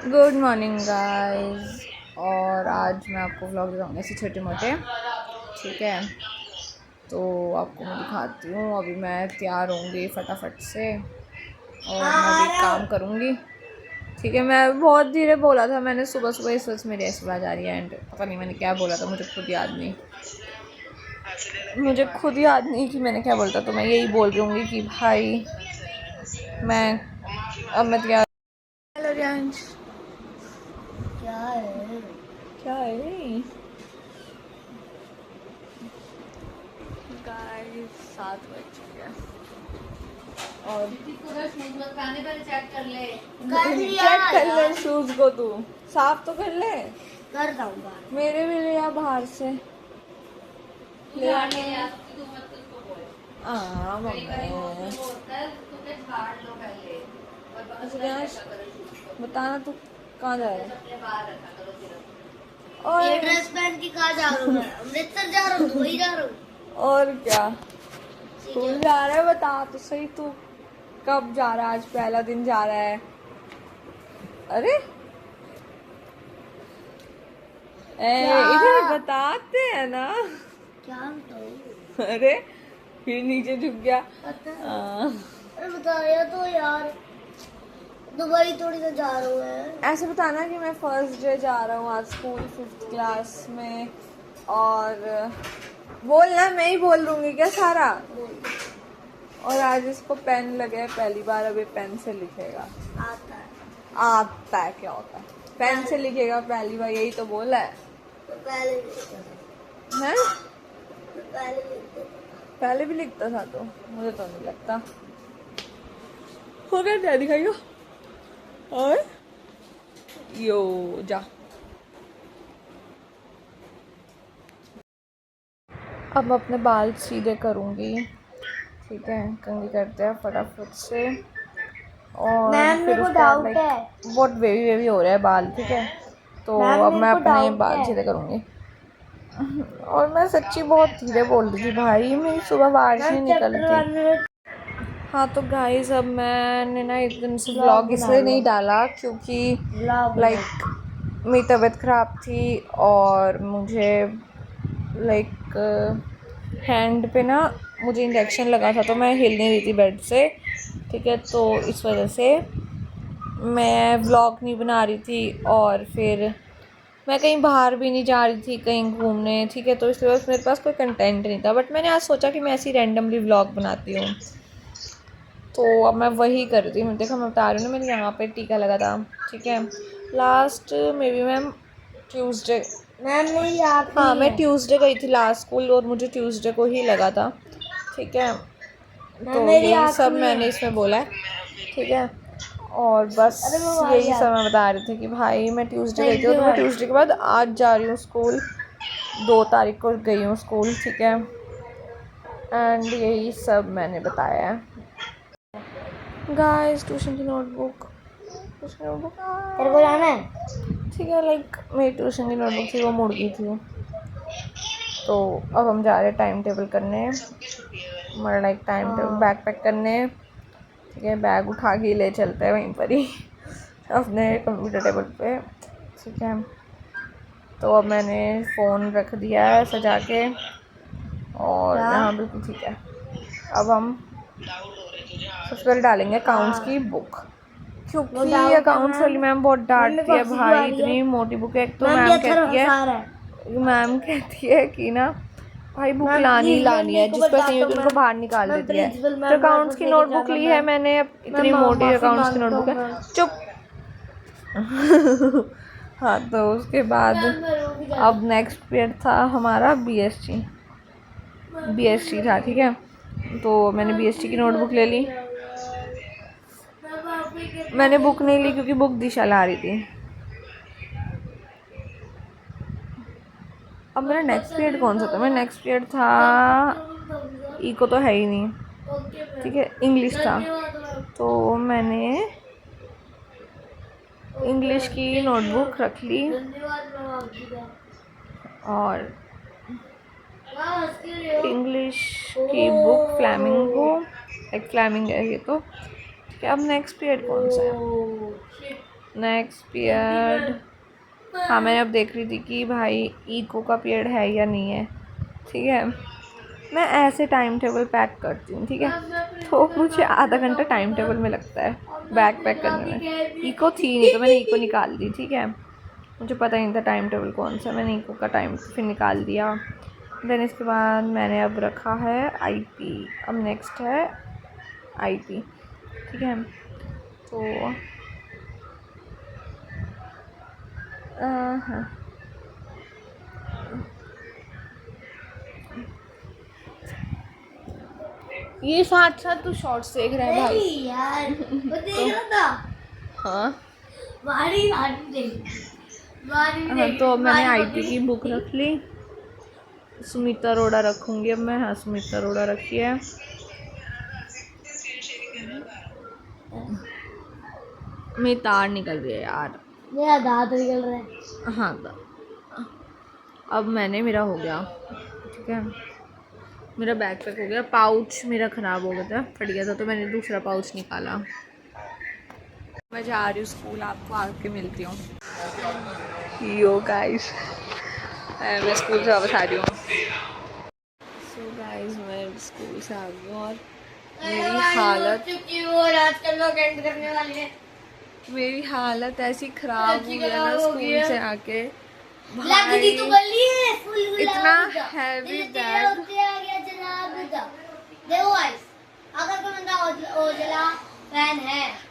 Good morning guys. और आज मैं आपको व्लॉग दिखाऊंगी ऐसे छोटे मोटे। ठीक है, तो आपको मैं दिखाती हूँ। अभी मैं तैयार होंगी फटाफट से और मैं भी काम करूँगी। ठीक है, मैं बहुत धीरे बोला था मैंने सुबह सुबह, इस वजह से मेरी ऐसी आवाज़ आ रही है। एंड पता नहीं मैंने क्या बोला था, मुझे खुद याद नहीं कि मैंने क्या बोला था। तो मैं यही बोल रही हूँ कि भाई मैं तैयार। हेलो रियांश, क्या है? क्या है गाइस? 7 बज चुके हैं और चेक कर ले। चेक कर ले शूज को, तू साफ तो कर ले। कर दूंगा। मेरे भी ले आ बाहर से, ले आ। मम्मी बताना तू कहाँ जा रहा है। ये और ड्रेस पहन के कहाँ जा रहा हूँ मैं? अमृतसर जा रहा हूँ, दुबई जा रहा हूँ। और क्या, स्कूल जा रहा है? बता तो सही तू कब जा रहा है? आज पहला दिन जा रहा है। अरे इधर बताते हैं ना। क्या बताऊँ? अरे फिर नीचे झुक गया। अरे बताया तो यार, दुबई थोड़ी ना जा रहा हूँ मैं। ऐसे बताना कि मैं फर्स्ट डे जा रहा हूँ आज स्कूल 5th क्लास में। और बोलना, मैं ही बोल दूंगी क्या सारा। और आज इसको पेन लगे है पहली बार, अभी पेन से लिखेगा। आता है। आता है क्या होता है? पेन से लिखेगा पहली बार, यही तो बोला है। तो पहले भी लिखता था। हैं? तो पहले भी लिखता था। पहले भी लिखता था? तो मुझे तो नहीं लगता। हो गया, क्या दिखाइयो। और यो जा। अब मैं अपने बाल सीधे करूँगी। ठीक है, कंघी करते हैं फटाफट से। और मैम फिर मेरे को उसके बाद डाउट लाइक है। बहुत वेवी वेवी हो रहा है बाल। ठीक है, तो मैम अब मेरे मैं को अपने डाउट बाल है। सीधे करूँगी। और मैं सच्ची बहुत धीरे बोल रही थी भाई, मेरी सुबह बारिश नहीं मैम निकल चैप्टर थी। 1 में हाँ तो गाइस, अब मैंने ना एक दिन से ब्लॉग व्लॉग बना इसलिए लो। नहीं डाला क्योंकि ब्लॉग बना लो। लाइक मेरी तबीयत ख़राब थी और मुझे लाइक हैंड पे ना मुझे इंजेक्शन लगा था, तो मैं हिल नहीं रही थी बेड से। ठीक है, तो इस वजह से मैं व्लॉग नहीं बना रही थी। और फिर मैं कहीं बाहर भी नहीं जा रही थी कहीं घूमने। ठीक है, तो इस वजह से मेरे पास कोई कंटेंट नहीं था। बट मैंने आज सोचा कि मैं ऐसी रैंडमली व्लॉग बनाती हूँ, तो अब मैं वही कर रही हूँ। देखो मैं बता रही हूँ ना, मैंने यहाँ पे टीका लगा था। ठीक है, last may be ma'am Tuesday. Ma'am मेरी हाँ, आखिरी मैं है। ट्यूसडे गई थी लास्ट स्कूल और मुझे ट्यूसडे को ही लगा था। ठीक है, मैम तो मेरी यही सब आखिरी मैंने है। इसमें बोला है। ठीक है, और बस अरे मैं वहाँ यही गया। सब मैं बता रही थी कि भाई मैं ट्यूसडे गई थी थैंक और यू मैं मैम। ट्यूसडे के बाद आज जा रही हूँ स्कूल। 2 तारीख को गई हूँ स्कूल। ठीक है, एंड यही सब मैंने बताया है गाइस। ट्यूशन की नोटबुक, तेरे को जाना है? ठीक है, लाइक मेरी ट्यूशन की नोटबुक थी वो मुड़ गई थी। तो अब हम जा रहे हैं टाइम टेबल करने, हमारा लाइक टाइम टेबल हाँ। बैग पैक करने। ठीक है, बैग उठा के ले चलते हैं वहीं पर ही अपने कंप्यूटर टेबल पे। ठीक है, तो अब मैंने फ़ोन रख दिया है सजा के और क्या? यहाँ बिल्कुल ठीक है। अब हम सबसे पहले डालेंगे अकाउंट्स हाँ। की बुक, नो क्योंकि डाउट है अकाउंट्स वाली मैम। मैम बहुत मैम मेरे को डांटती है हंसी क्यों आ भाई, रही है? इतनी मोटी बुक है। एक तो मैम भी अच्छा हंसा रहा है। मैम कहती है कि ना भाई बुक मैम लानी प्लीज मैम लानी मेरे है, को जिस पास नहीं बताता होती हूँ उनको मैम। बाहर निकाल मैम देती है। प्रिंसिपल तो मैम मेरे अकाउंट्स पास की लेके नोटबुक जाना ली है मैम। मैंने, अब मैं इतनी मोटी माफी अकाउंट्स की मांगता नोटबुक हूँ है। मैम। चुप हाँ, तो उसके बाद मैम मेरे को भी जाना अब नेक्स्ट पीरियड था हमारा बीएसटी था। ठीक है, तो मैंने बीएसटी की नोटबुक ले ली। मैंने बुक नहीं ली क्योंकि बुक दिशा ला रही थी। अब मेरा नेक्स्ट पीरियड कौन सा था? मेरा नेक्स्ट पीरियड था इको, तो है ही नहीं। ठीक है, इंग्लिश था। तो मैंने इंग्लिश की नोटबुक रख ली और इंग्लिश की बुक फ्लैमिंगो, एक फ्लैमिंग है ये तो। ठीक है, अब नेक्स्ट पीरियड कौन सा है? नेक्स्ट पीरियड, हाँ मैंने अब देख रही थी कि भाई इको का पीरियड है या नहीं है, ठीक है। मैं ऐसे टाइम टेबल पैक करती हूँ, ठीक है, तो मुझे आधा घंटा टाइम टेबल में लगता है बैग पैक करने में। इको थी नहीं तो मैंने इको निकाल दी, ठीक है, मुझे पता ही नहीं था टाइम टेबल कौन सा, मैंने इको का टाइम फिर निकाल दिया। देन इसके बाद मैंने अब रखा है आईपी, अब नेक्स्ट है आईपी, ठीक है। तो हाँ, ये साथ साथ तू शॉर्ट्स देख रहा है भाई? नहीं यार, वो देख रहा था। हाँ बारी हाँ, तो मैंने आईपी की बुक रख ली, सुमिता अरोड़ा रखूँगी अब मैं। हाँ सुमिता अरोड़ा रखी है। मेरी तार निकल रही है यार। मेरा दांत निकल रहा है। हाँ अब मैंने, मेरा हो गया, ठीक है, मेरा बैग पैक हो गया। पाउच मेरा ख़राब हो गया था, फट गया था, तो मैंने दूसरा पाउच निकाला। मैं जा रही हूँ स्कूल, आपको आके मिलती हूँ। यो गाइस, मैं स्कूल से वापस आ रही हूँ। सो गाइस मैं स्कूल से आ गई हूँ और मेरी हालत, मेरी हालत ऐसी ख़राब हुई है ना स्कूल से आके भाई। इतना हैवी बैग,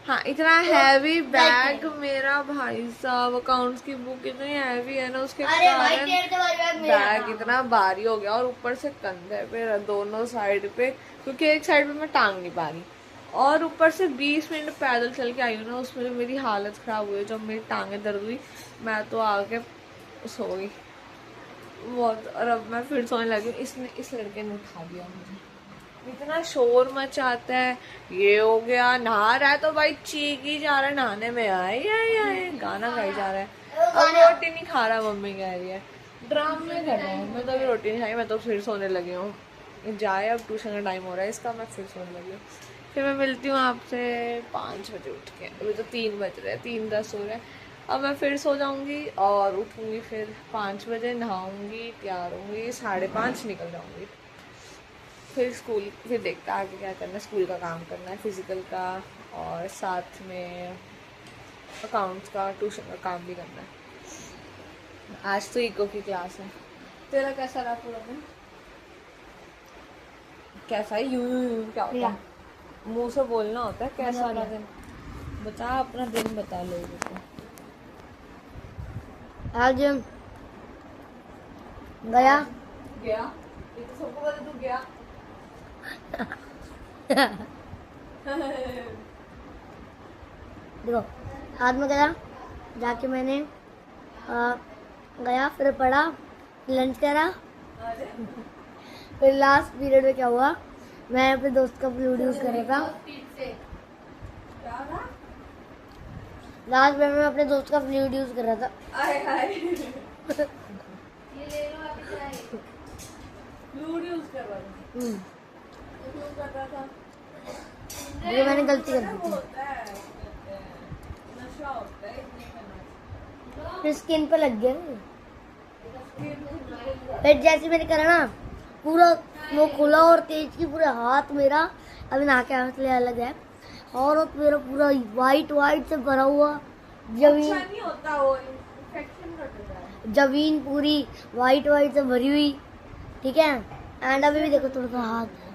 हाँ इतना हैवी बैग मेरा, भाई साहब अकाउंट्स की बुक इतनी हैवी है ना, उसके कारण बैग इतना भारी हो गया। और ऊपर से कंधे पे दोनों साइड पे, क्योंकि एक साइड पे मैं टांग नहीं पा रही, और ऊपर से 20 मिनट पैदल चल के आई हूँ ना, उसमें जो मेरी हालत ख़राब हुई, जब मेरी टांगें दर्द हुई मैं तो आके सो गई बहुत। और अब मैं फिर सोने लगी। इसने, इस लड़के ने उठा दिया मुझे, इतना शोर मचाता है, ये हो गया, नहा रहा है तो भाई चीख ही जा रहा है, नहाने में आए गाना गाई जा रहा है। अब रोटी नहीं खा रहा, मम्मी कह रही है, ड्रामे कर रहा हूँ मैं, तो अभी रोटी नहीं खाई, मैं तो फिर सोने लगी हूँ। जाए अब ट्यूशन का टाइम हो रहा है इसका, मैं फिर सोने लगी हूँ। फिर मैं मिलती हूँ आपसे 5 बजे उठ के, अभी तो 3 बज रहे हैं, 3:10 हो रहे हैं। अब मैं फिर सो जाऊँगी और उठूँगी फिर 5 बजे, नहाऊँगी, तैयार होंगी, 5:30 निकल जाऊँगी फिर स्कूल। फिर देखता आगे क्या करना है, स्कूल का काम करना है, फिज़िकल का, और साथ में अकाउंट्स का, ट्यूशन का काम भी करना है। आज तो इको की क्लास है। तेरा कैसा रहा पूरा दिन? कैसा है? यूं क्या होता है? मुंह से बोलना होता है कैसा रहा दिन? बता, अपना दिन बता लोगों को। आज गया गया, ये तो सबको पता तू गया। देखो, आज मैं गया, जाके मैंने गया, फिर पढ़ा, लंच करा, फिर लास्ट पीरियड में क्या हुआ, मैं अपने दोस्त का फ्लूइड यूज कर रहा था। लास्ट में मैं अपने दोस्त का फ्लूइड यूज कर रहा था। फ्लूइड यूज कर रहा था? ये मैंने गलती कर दी थी। फिर स्किन पे लग गया ना, फिर जैसे मैंने करा ना, पूरा वो खुला और तेज की, पूरे हाथ मेरा अभी नहा के हाथ ले अलग है, और वो मेरा पूरा वाइट से भरा हुआ, जमीन नहीं होता, वो इन्फेक्शन करता है। जमीन पूरी वाइट से भरी हुई, ठीक है। एंड अभी भी देखो थोड़ा सा हाथ है,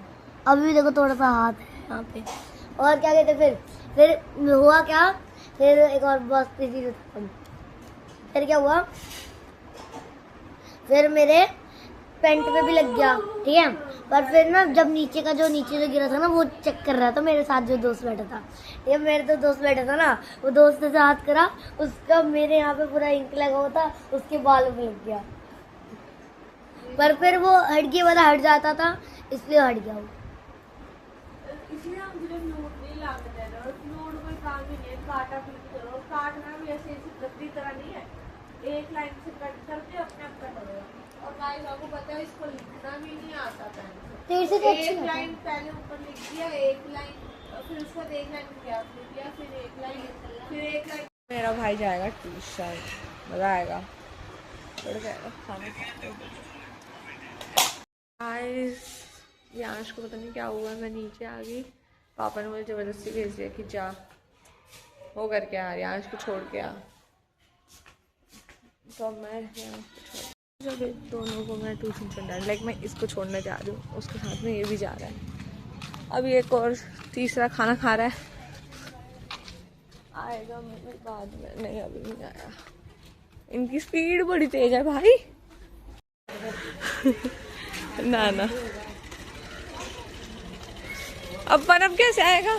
अभी भी देखो थोड़ा सा हाथ है यहाँ पे। और क्या कहते, फिर हुआ क्या, फिर एक और बस फिर क्या हुआ, फिर मेरे पेंट पे भी लग गया, ठीक है। पर फिर ना, जब नीचे से गिरा था ना, वो चेक कर रहा था मेरे साथ जो दोस्त बैठा था, ये मेरे तो दोस्त बैठा था ना, वो दोस्त से हाथ करा, उसका मेरे यहाँ पे पूरा इंक लगा हुआ था, उसके बालों में लग गया। पर फिर वो हटके वाला हट जाता था, इसलिए हट गया वो। इसलिए हम मुझे फ्लूइड नहीं लागने दे रहे, और फ्लूइड कोई काम ही नहीं है, काटा फिर करो, काटना भी ऐसे गद्दी तरह नहीं है, एक लाइन से कट करके अपने आप कट होगा। और गाइस आपको पता है इसको लिखना भी नहीं आता पेन से, एक लाइन पहले ऊपर लिख दिया, एक लाइन, फिर उसके बाद एक लाइन गैप लिख दिया, फिर एक लाइन, फिर एक लाइन मेरा भाई जाएगा ट्यूशन, मज़ा आएगा, बढ़ जाएगा खाना खाते। गाइस यांश को पता नहीं क्या हुआ, मैं नीचे आ गई, पापा ने मुझे ज़बरदस्ती भेज दिया कि जा वो करके आ, यांश को छोड़ के आ। तो मैं जब दोनों को मैं ट्यूशन छोड़ रहा, लाइक मैं इसको छोड़ने जा रही हूँ, उसके साथ में ये भी जा रहा है। अभी एक और तीसरा खाना खा रहा है, आएगा मेरे बाद में, नहीं अभी नहीं आया। इनकी स्पीड बड़ी तेज है भाई। ना ना अब पनब कैसे आएगा?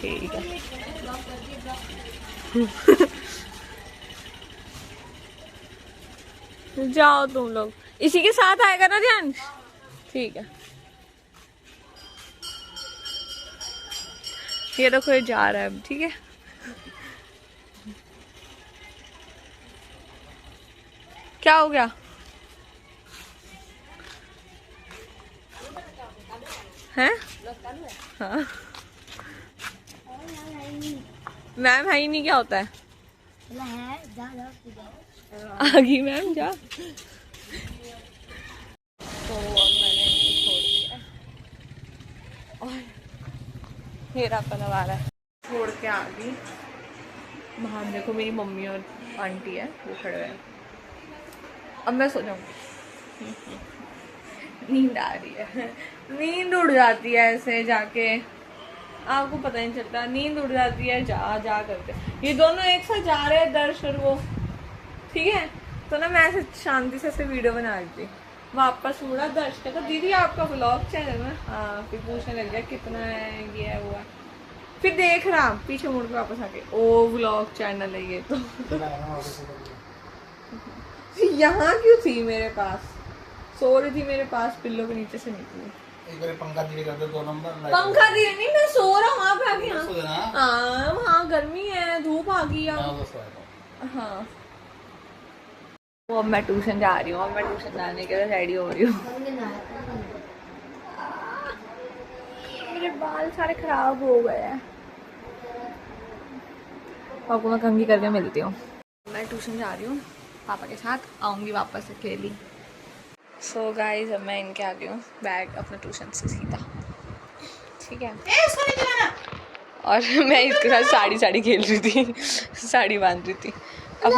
ठीक है। जाओ तुम लोग, इसी के साथ आएगा ना ध्यान? ठीक है। ये देखो ये जा रहा है अब, ठीक है। क्या हो गया? हैं? हाँ मैम है ही नहीं, क्या होता है? आगी मैम जा। तो अब मैंने इनको छोड़ दिया और मेरा पनव आ रहा है, छोड़ के आ गई। बाहर देखो मेरी मम्मी और आंटी है, वो खड़े हैं। अब मैं सो जाऊंगी, नींद आ रही है, नींद उड़ जाती है ऐसे जाके, आपको पता नहीं चलता, नींद उड़ जाती है जा जा करके। ये दोनों एक साथ जा रहे हैं दर्श और वो, ठीक है। तो ना मैं ऐसे शांति से ऐसे वीडियो बना रही थी, वापस मुड़ा, दर्श कहता दीदी आपका व्लॉग चैनल है? हाँ, फिर पूछने लग गया कितना है, ये है वो है। फिर देख रहा पीछे मुड़ के वापस आके, ओ व्लॉग चैनल है ये तो। यहाँ क्यों थी मेरे पास, सो रही थी मेरे पास, पिल्लों के नीचे से निकली। पंखा दिए कर दो, 2 नंबर पंखा दिए नहीं, मैं सो रहा हूँ वहाँ पे आ गई। हाँ वहाँ गर्मी है, धूप आ गई। हाँ वो अब मैं ट्यूशन जा रही हूँ, अब मैं ट्यूशन जाने के लिए रेडी हो रही हूँ। मेरे बाल सारे खराब हो गए हैं, आपको मैं कंघी करके मिलती हूँ। मैं ट्यूशन जा रही हूँ पापा के साथ, आऊँगी वापस अकेली। सो गाइस अब मैं इनके आ गई हूँ, बैग अपना ट्यूशन से सीधा, ठीक है। और मैं इसके साथ साड़ी खेल रही थी, साड़ी बांध रही थी। अब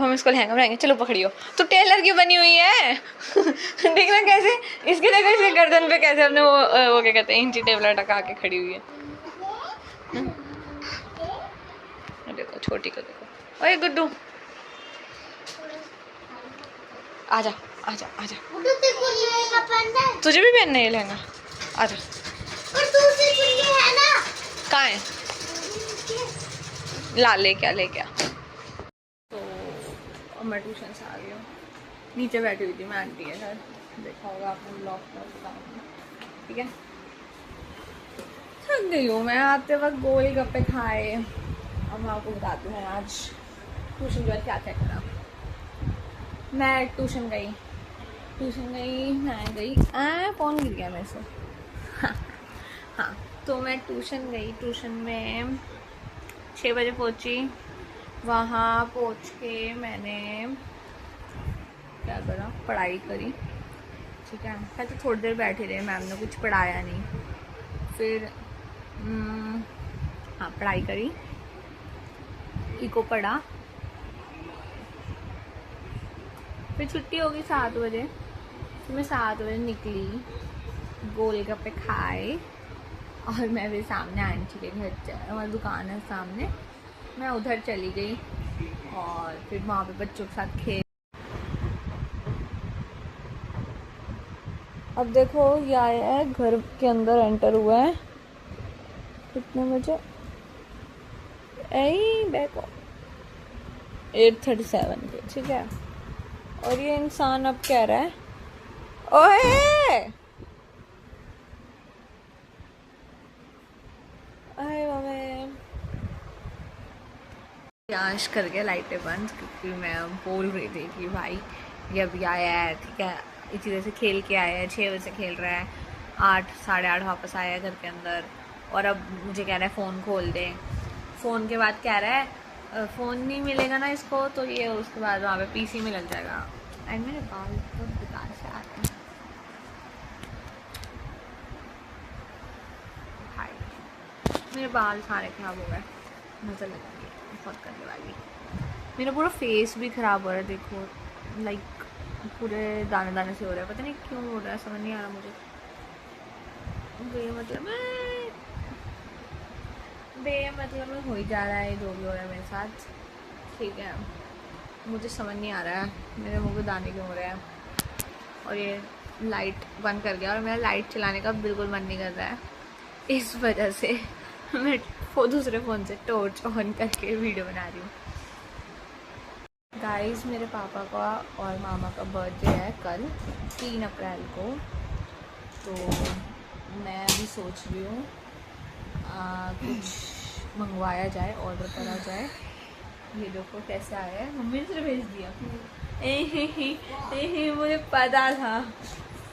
हम इसको लहंगा बनाएंगे, चलो पकड़ियो। तो टेलर की बनी हुई है। देखना कैसे इसके, देखो इसके गर्दन पे कैसे हमने वो क्या कहते हैं, इंची टेप लटका के खड़ी हुई है। देखो छोटी को देखो, ओए गुड्डू आजा आजा आजा, तुझे भी पहनना है लहंगा, आजा। कहाँ है? ला ले क्या तो अब मैं ट्यूशन से आ गई हूँ, नीचे बैठी हुई थी मैं आंटी के साथ, देखा होगा आपने ब्लॉग का, ठीक है। थक गई हूँ मैं, आते वक्त गोलगप्पे खाए। अब मैं आपको बताती हूँ आज ट्यूशन जो है क्या क्या करा। मैं ट्यूशन गई, मैं गई, फ़ोन गिर गया मेरे से। हाँ तो मैं ट्यूशन गई, ट्यूशन में 6 बजे पहुँची। वहाँ पहुँच के मैंने क्या करा, पढ़ाई करी, ठीक है। फिर तो थोड़ी देर बैठे रहे, मैम ने कुछ पढ़ाया नहीं। फिर हाँ पढ़ाई करी, इको पढ़ा, फिर छुट्टी हो गई 7 बजे। फिर मैं 7 बजे निकली, गोलगप्पे खाए और मैं भी सामने आंटी के घर, हमारी दुकान है सामने, मैं उधर चली गई और फिर वहाँ पे बच्चों के साथ खेल। अब देखो ये आया है, घर के अंदर एंटर हुआ है, कितने बजे, 8:37 पे, ठीक है। और ये इंसान अब कह रहा है ओए यांश कर गया लाइटें बंद, क्योंकि मैं बोल रही थी कि भाई ये अभी आया है, ठीक है, इसी तरह से खेल के आया है, 6 बजे से खेल रहा है, 8 साढ़े 8 वापस आया है घर के अंदर, और अब मुझे कह रहा है फ़ोन खोल दे। फ़ोन के बाद कह रहा है फ़ोन नहीं मिलेगा ना इसको तो ये उसके बाद वहाँ पे पीसी में लग जाएगा। एंड मेरे बाल तो बेकार से आ रहे हैं भाई, मेरे बाल सारे ख़राब हो गए, नज़र लग गई बहुत करने वाली। मेरा पूरा फेस भी ख़राब हो रहा है, देखो लाइक पूरे दाने दाने से हो रहा है, पता नहीं क्यों हो रहा है, समझ नहीं आ रहा मुझे। बेमतलब में हो ही जा रहा है, जो भी हो रहा है मेरे साथ, ठीक है। मुझे समझ नहीं आ रहा है मेरे मुंह पे दाने क्यों हो रहे हैं। और ये लाइट बंद कर गया और मेरा लाइट चलाने का बिल्कुल मन नहीं कर रहा है, इस वजह से मैं दूसरे फ़ोन से टॉर्च ऑन करके वीडियो बना रही हूँ। गाइस मेरे पापा का और मामा का बर्थडे है कल 3 अप्रैल को, तो मैं अभी सोच रही हूँ कुछ मंगवाया जाए, ऑर्डर करा जाए। ये देखो कैसे आया है, मम्मी ने सिर्फ भेज दिया। मुझे पता था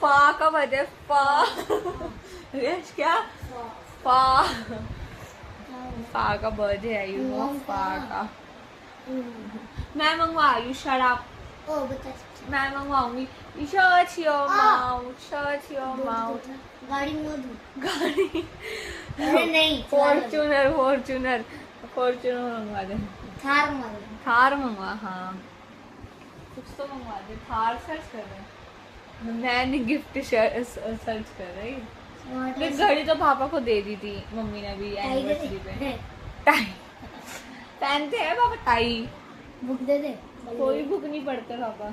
फा का बर्थडे, फा यश क्या फा का बर्थडे है, यू नो फा का। मैं मंगवा रही हूँ शराब, मैं मंगवाऊंगी। Shut your mouth, shut your mouth. गाड़ी मत गाड़ी अरे नहीं फॉर्च्यूनर मंगवा दे, थार मंगवा, हाँ कुछ तो मंगवा दे। थार सर्च कर रहे, मैंने गिफ्ट सर्च कर रही। मैं घड़ी तो पापा को दे दी थी मम्मी ने भी एनिवर्सरी पे। टाई पहनते हैं पापा टाई, बुक दे दे। कोई बुक नहीं पढ़ते पापा,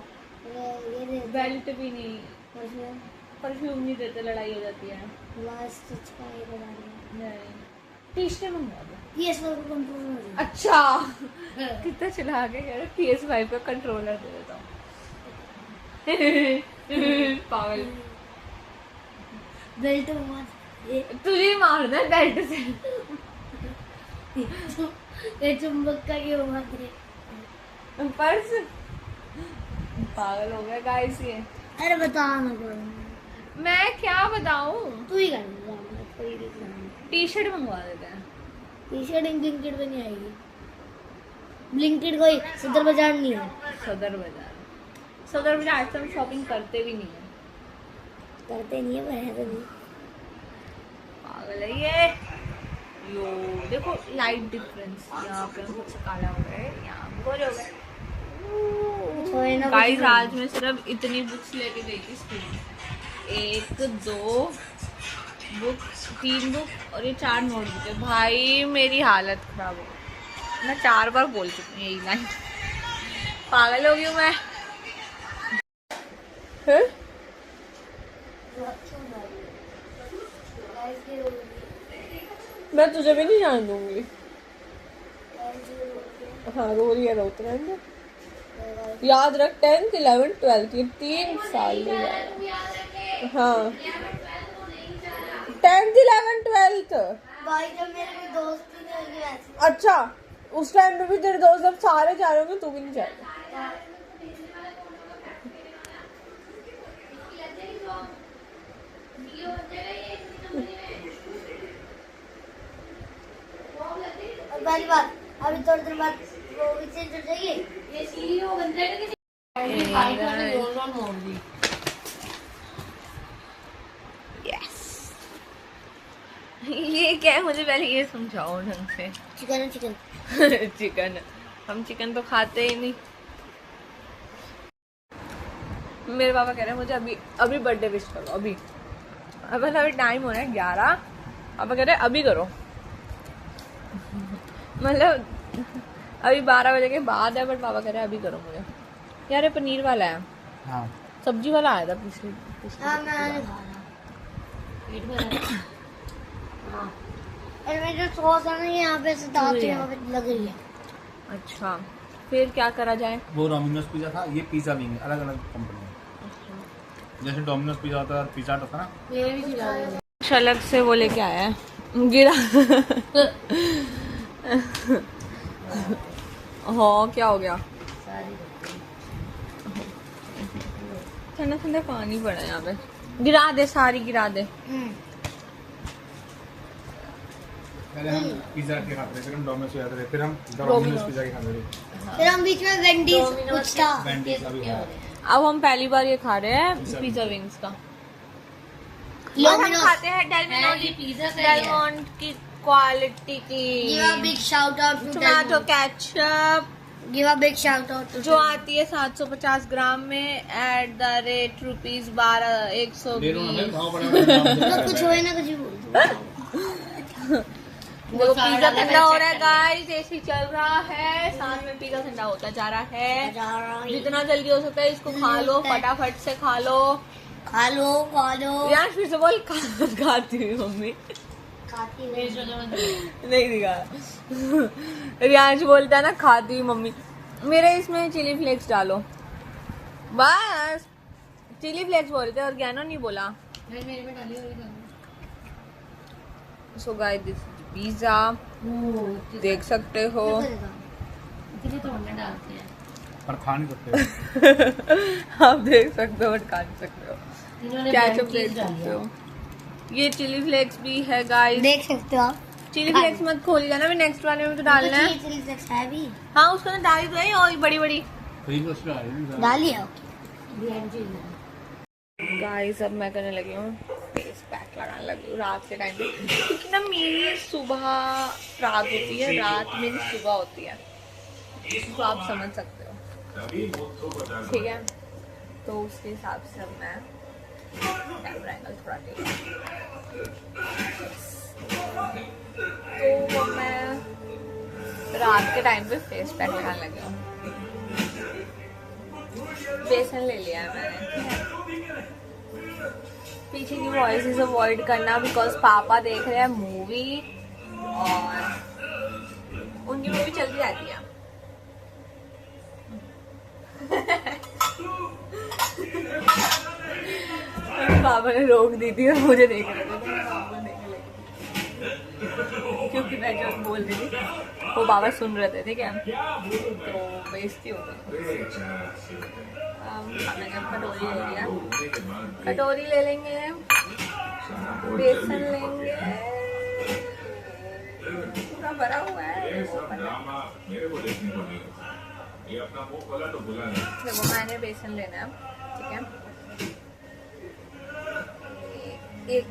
ये दे बेल्ट भी नहीं, परफ्यूम नहीं देते, लड़ाई हो जाती है। लास्ट का ये बता रही नहीं टी-शर्ट मंगवा दो। PS4 को कंट्रोल अच्छा कितना चला के कह रहे PS5 का कंट्रोलर दे देता हूँ। पागल, बेल्ट मार ये तुझे मारना है बेल्ट से। ये चुंबक का ये मार दे। पर्स पागल हो गया गाइस ये। अरे बता ना कोई, मैं क्या बताऊं, तू ही कर टी-शर्ट मंगवा देते हैं। टी-शर्ट ब्लिंकिट पे नहीं आएगी, ब्लिंकिट कोई सदर बाजार नहीं है। सदर बाजार से हम शॉपिंग करते भी नहीं है, करते नहीं है पर है तो नहीं। पागल है ये। यो देखो लाइट डिफरेंस, यहाँ पे हम सबसे काला हो गए, यहाँ गोरे हो गए। गाइस आज मैं सिर्फ इतनी बुक्स लेके गई थी स्कूल, 1 2 बुक, 3 बुक और ये 4 नोटबुक है। भाई मेरी हालत खराब हो गई, मैं 4 बार बोल चुकी हूँ यही लाइन। पागल हो गई हूँ मैं। मैं तुझे भी नहीं जान दूंगी। हाँ रो रही है, रोते रहेंगे। याद रख 10th 11th 12th ये 3 साल में जाएगा। हाँ 10th 11th 12th। भाई जब मेरे कोई दोस्त ही नहीं होगी वैसे। अच्छा उस टाइम पे भी तेरे दोस्त जब सारे जा रहे होंगे तू भी नहीं जाएगा। और पहली बात अभी थोड़ी देर बाद वो भी चेंज हो जाएगी। ये सीढ़ी वो बंद करके यस ये क्या है, मुझे पहले ये समझाओ ढंग से। चिकन है चिकन। चिकन, हम चिकन तो खाते ही नहीं। मेरे पापा कह रहे हैं मुझे अभी बर्थडे विश करो, अभी अभी टाइम हो रहा है 11। पापा कह रहे हैं अभी करो, मतलब अभी 12 बजे के बाद है, बट पापा कह रहे हैं अभी करो मुझे। यार ये पनीर वाला है, हाँ सब्जी वाला आया था पिछले हाँ मैंने खाया। और मेरे जो सॉस है ना यहाँ पे से दांत यहाँ पे लग रही है। अच्छा फिर क्या करा जाए? वो डोमिनोज पिज़्ज़ा था, ये पिज़्ज़ा विंग, अलग अलग कंपनी है। जैसे डोमिनोज पिज़्ज़ा होता है, पिज़्ज़ा होता है ना, ये भी खिला रही है। अलग से वो लेके आया है, गिरा। हाँ क्या हो गया? ठंडा ठंडा पानी पड़ा है यहाँ पे, गिरा दे, सारी गिरा दे। पहले हम पिज़्ज़ा के खाते थे, फिर हम डोमिनोज के खाते थे, फिर हम डोमिनोज पिज़्ज़ा के खाते थे, फिर हम बीच में वेंडीज कुछ था। वेंडीज अभी है। अब हम पहली बार ये खा रहे हैं पिज़्ज़ा विंग्स का। और हम Domino's. खाते हैं डेलमोंट की क्वालिटी Give a की big shout out to tomato Delmont. Ketchup Give a big shout out to जो आती है 750 ग्राम में @ रुपीस 120। दे दो ना भाई, खाओ बड़ा तो कुछ होए ना कुछ भी बोल दो। देखो पिज़्ज़ा ठंडा हो रहा है गाइस, एसी चल रहा है, साथ में पिज़्ज़ा ठंडा होता जा रहा है। जितना जल्दी हो सकता है इसको खा लो, फटाफट से खा लो। खा लो खा लो। यार फिर से बोल खाती हुई मम्मी खाती नहीं दिखा। रियांश बोलता है ना खाती हुई मम्मी। मेरे इसमें चिली फ्लेक्स डालो, बस चिली फ्लेक्स बोलते और ज्ञानो नहीं बोला। सो गाइस दिस पिज़्ज़ा देख सकते हो। पर खा नहीं सकते। आप देख सकते हो बट खा नहीं सकते हो। केचप देख सकते हो, ये चिली फ्लेक्स भी है गाइस। देख सकते हो आप। चिली फ्लेक्स मत खोलिएगा ना, नेक्स्ट वाले में तो डालना है। चिली फ्लेक्स है भी। हाँ उसको ना डाली तो है और बड़ी बड़ी डालिए। गाइस अब मैं करने लगी हूँ फेस पैक लगाने लगी हूँ रात के टाइम पे, क्योंकि ना मेरी सुबह रात होती है, रात मेरी सुबह होती है, तो आप समझ सकते हो। ठीक है, तो उसके हिसाब से अब मैं कैमरा एंगल थोड़ा ठीक है, तो मैं रात के टाइम पे फेस पैक लगाने लगी हूँ। बेसन ले लिया है मैंने। पीछे की वॉइसेस अवॉइड करना बिकॉज पापा देख रहे हैं मूवी और उनकी मूवी चलती रहती है। पापा ने रोक दी थी और मुझे देख रहे थे, तो मैं पापा देखने लगी क्योंकि मैं जो बोल रही थी वो पापा सुन रहे थे। ठीक है, तो बेइज्जती हो गई। खाने का कटोरी ले लिया, कटोरी ले लेंगे, बेसन लेंगे, पूरा भरा हुआ है। देखो मैंने बेसन लेना है, ठीक है, 1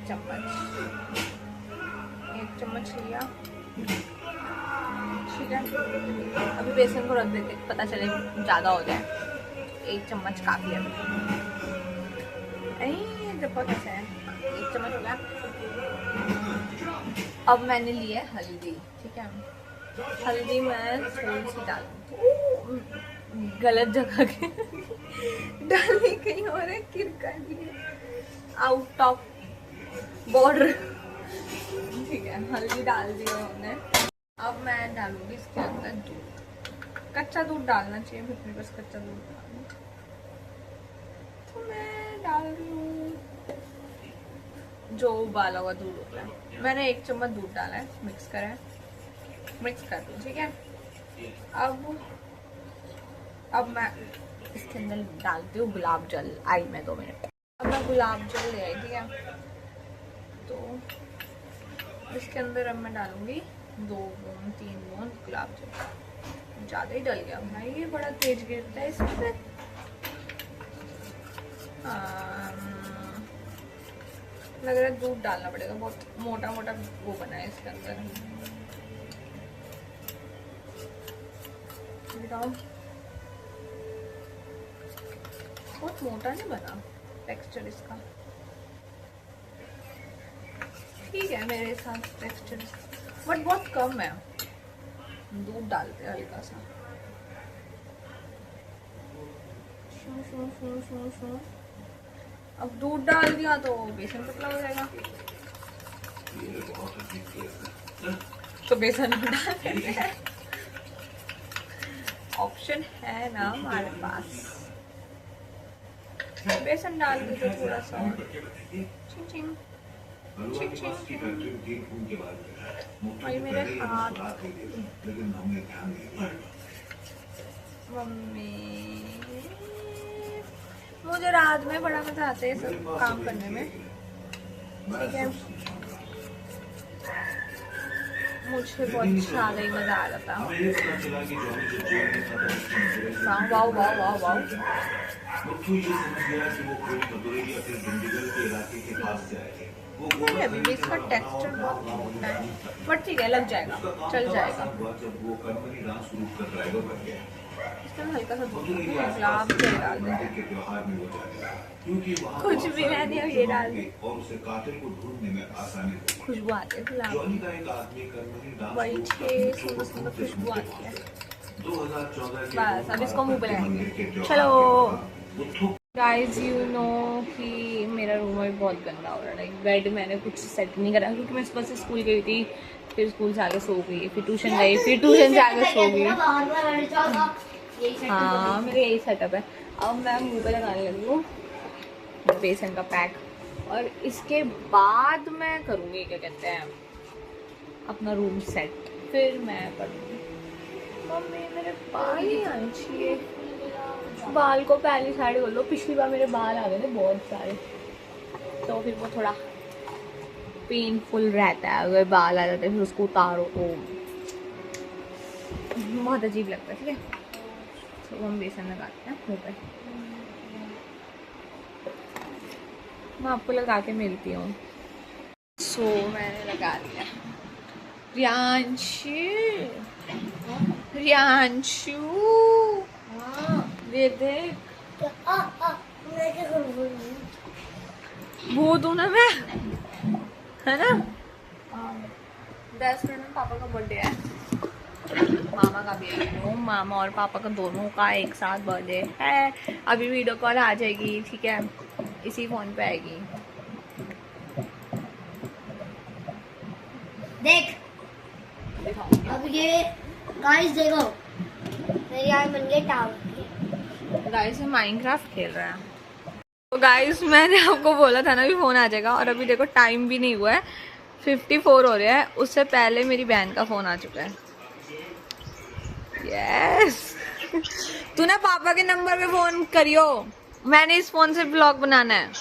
चम्मच लिया। ठीक है, अभी बेसन को रख देते, पता चले ज़्यादा हो जाए। 1 चम्मच काफ़ी है। बहुत अच्छा है, 1 चम्मच हो गया। अब मैंने ली है हल्दी। ठीक है, हल्दी मैं थोड़ी सी डालूंगी, गलत जगह के डालने कहीं और है, किरका दिए आउट ऑफ बॉर्डर। ठीक है, हल्दी डाल दी हमने। अब मैं डालूंगी इसके अंदर दूध, कच्चा दूध डालना चाहिए, फिर बस कच्चा दूध डालूंगी। तो मैं डाल रही हूँ जो उबाला हुआ दूध होता है। मैंने 1 चम्मच दूध डाला है, मिक्स कर दूँ। ठीक है, अब मैं इसके अंदर डालती हूँ गुलाब जल। आई मैं 2 मिनट। अब मैं गुलाब जल ले आई। ठीक है, तो इसके अंदर अब मैं डालूंगी 2-3 बूंद गुलाब जल। ज़्यादा ही डल गया भाई, ये बड़ा तेज गिरता है इसमें। लग रहा है दूध डालना पड़ेगा, बहुत मोटा मोटा वो बना है इसके अंदर। बहुत मोटा नहीं बना टेक्सचर इसका। ठीक है मेरे साथ टेक्सचर, बट बहुत कम है। दूध डालते हैं हल्का सा। अब दूध डाल दिया तो बेसन पतला हो जाएगा, तो बेसन डाल देते हैं। ऑप्शन है ना हमारे पास, बेसन डाल के तो थोड़ा सा भाई मेरे हाथ। मम्मी मुझे रात में बड़ा मजा आता है सब काम करने में। ठीक है, मुझे बहुत ज़्यादा ही मज़ा आ रहा था। वाह वाह वाह वाह। अभी भी इसका टेक्सचर बहुत मोटा है, बट ठीक है, लग जाएगा, चल जाएगा। इसमें हल्का सा गुलाब जल डाल दें, कुछ भी मैंने अब ये डाल दी, खुशबू आती है गुलाब की, बड़ी सुंदर सुंदर खुशबू आती है। बस अब इसको मुंह पे लगाएंगे। चलो गाइज, यू नो कि मेरा रूम अभी बहुत गंदा हो रहा है। लाइक बेड मैंने कुछ सेट नहीं करा, क्योंकि मैं सुबह से स्कूल गई थी, फिर स्कूल से आके सो गई, फिर ट्यूशन गई, फिर ट्यूशन से आके सो गई। हाँ, मेरा यही सेटअप है। अब मैं मुंह पे लगाने लगी हूँ बेसन का पैक, और इसके बाद मैं करूँगी क्या कहते हैं अपना रूम सेट, फिर मैं करूँगी। मम्मी मेरे बाल ही आने चाहिए, बाल को पहली साइड कर लो। पिछली बार मेरे बाल आ गए थे बहुत सारे, तो फिर वो थोड़ा पेनफुल रहता है अगर बाल आ जाते हैं, फिर उसको उतारो तो बहुत अजीब लगता है। ठीक है, तो हम बेसन लगाते हैं मुँह पे। मैं आपको लगा के मिलती हूँ। सो मैंने लगा दिया। रियांशु ये देख, भूत हूँ ना मैं, है ना। 10 मिनट में पापा का बर्थडे है, मामा का भी है, मामा और पापा का दोनों का एक साथ बर्थडे है। अभी वीडियो कॉल आ जाएगी, ठीक है, इसी फोन पे आएगी। देख अब ये गाइस देखो, मेरे यहाँ बन गए टावर। गाइस हम माइनक्राफ्ट खेल रहे हैं। तो गाइस मैंने आपको बोला था ना भी फ़ोन आ जाएगा, और अभी देखो टाइम भी नहीं हुआ है, 54 हो रहा है। उससे पहले मेरी बहन का फ़ोन आ चुका है। यस तू ना पापा के नंबर पे फ़ोन करियो, मैंने इस फ़ोन से ब्लॉग बनाना है,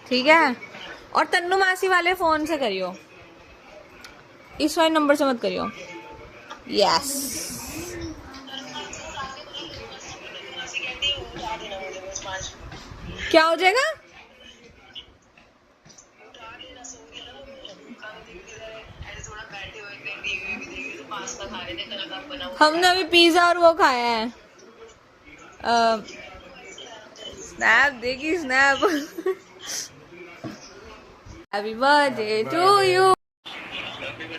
ठीक है। और तन्नू मासी वाले फ़ोन से करियो, इस वाले नंबर से मत करियो। यस क्या हो जाएगा? हमने अभी पिज्जा और वो खाया है। स्नैप देखी, snap. Happy birthday to you,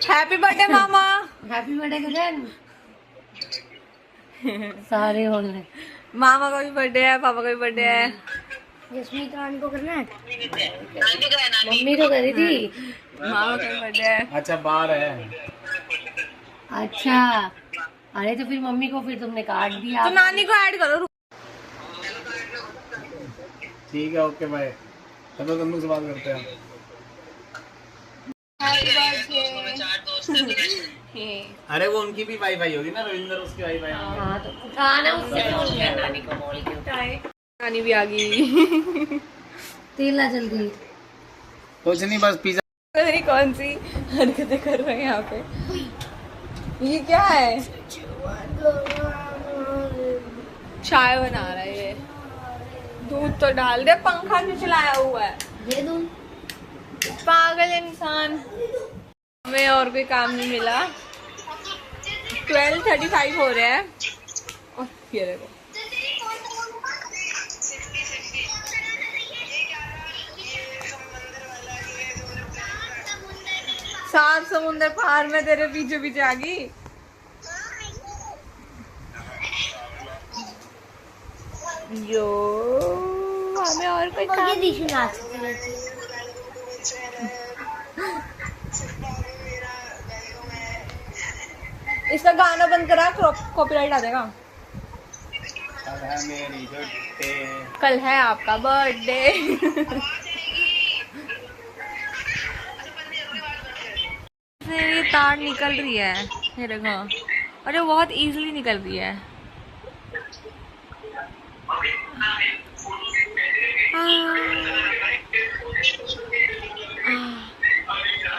happy birthday मामा, हैप्पी बर्थडे गगन। सारे हो गए, मामा का भी बर्थडे है, पापा का भी बर्थडे है। जसमीत रानी को करना है, मम्मी तो करी थी, मामा का भी बर्थडे है। अच्छा बाहर है, अच्छा। अरे तो फिर मम्मी को फिर तुमने काट दिया, तो नानी को ऐड करो। ठीक है, ओके बाय। चलो तन्नू से बात करते हैं। अरे वो उनकी भी वाईफाई होगी ना, रविंदर उसकी वाईफाई। हाँ तो उठाना उससे बोल के, नानी को बोल के उठाए। नानी भी आ गई। तेल ना जल्दी, कुछ नहीं, बस पिज्जा। पता नहीं कौन सी हरकतें कर रहे हैं यहाँ पे। ये क्या है? चाय बना रहा है ये, दूध तो डाल दे, पंखा भी चलाया हुआ है। दे दूं? पागल इंसान। हमें और कोई काम नहीं मिला। 12:35 हो रहा है और ये देखो सात समुंदर पार में तेरे पीछे पीछे आ गई। यो हमें और कोई काम इसका गाना बंद करा, कॉपीराइट आ जाएगा। कल है आपका बर्थडे। ये तार निकल रही है, ये देखो, और ये बहुत इजीली निकल रही है।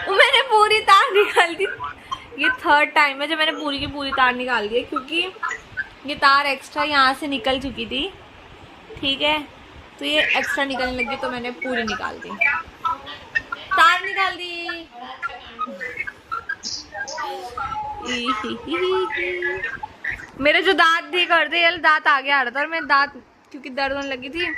मैंने पूरी तार निकाल दी। ये थर्ड टाइम है जब मैंने पूरी की पूरी तार निकाल दी है, क्योंकि ये तार एक्स्ट्रा यहाँ से निकल चुकी थी, ठीक है, तो ये एक्स्ट्रा निकलने लगी तो मैंने पूरी निकाल दी, तार निकाल दी। मेरे जो दांत दी कर दे, ये दांत आगे आ रहा था और मैं दांत क्योंकि दर्द होने लगी थी,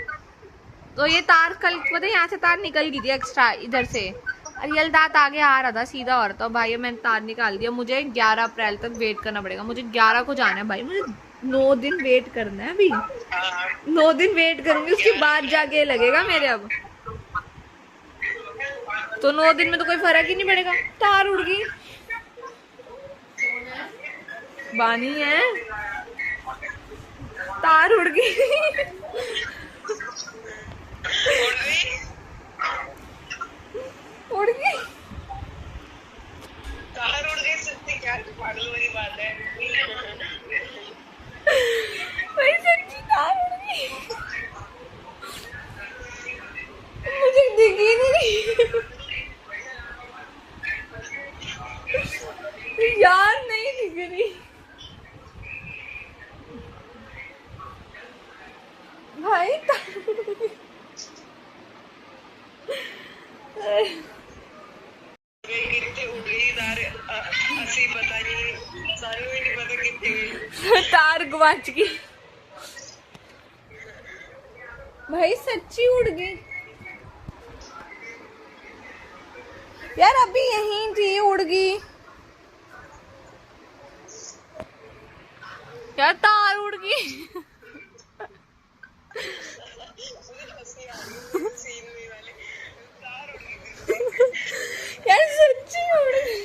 तो ये तार कल पता है यहाँ से तार निकल गई थी एक्स्ट्रा इधर से, और ये दांत आगे आ रहा था, सीधा हो रहा था। भाई मैंने तार निकाल दिया। मुझे 11 अप्रैल तक वेट करना पड़ेगा, मुझे 11 को जाना है भाई, मुझे 9 दिन वेट करना है अभी, 9 दिन वेट करूंगी, उसके बाद जाके लगेगा मेरे। अब तो 9 दिन में तो कोई फर्क ही नहीं पड़ेगा। तार उड़ गई, बानी है, तार उड़ गई। उड़ गई तार उड़ गई सच्ची, क्या पागल वाली बात है। भाई सच्ची तार उड़ गई, मुझे दिखी नहीं। यार नहीं दिख रही भाई, कितने उड़ गई तार, ऐसी पता नहीं, सारी में नहीं पता कितनी गई। तार गुआच गई भाई, सच्ची उड़ गई यार, अभी यहीं थी उड़ गई यार, तार उड़ गई। यार सच्ची उड़ गई,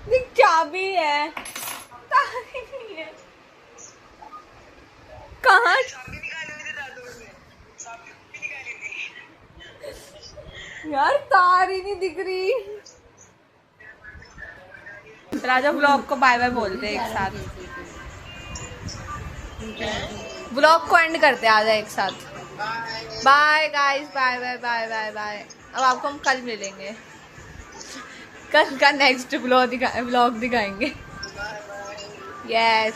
देख क्या भी है, तार ही नहीं है। कहाँ यार, तार ही नहीं दिख रही। राजा ब्लॉग को बाय बाय बोलते हैं एक साथ, ब्लॉग को एंड करते हैं आजा एक साथ। Bye guys, bye bye bye bye bye. अब आपको हम कल मिलेंगे, कल का नेक्स्ट ब्लॉग दिखाएंगे। यस।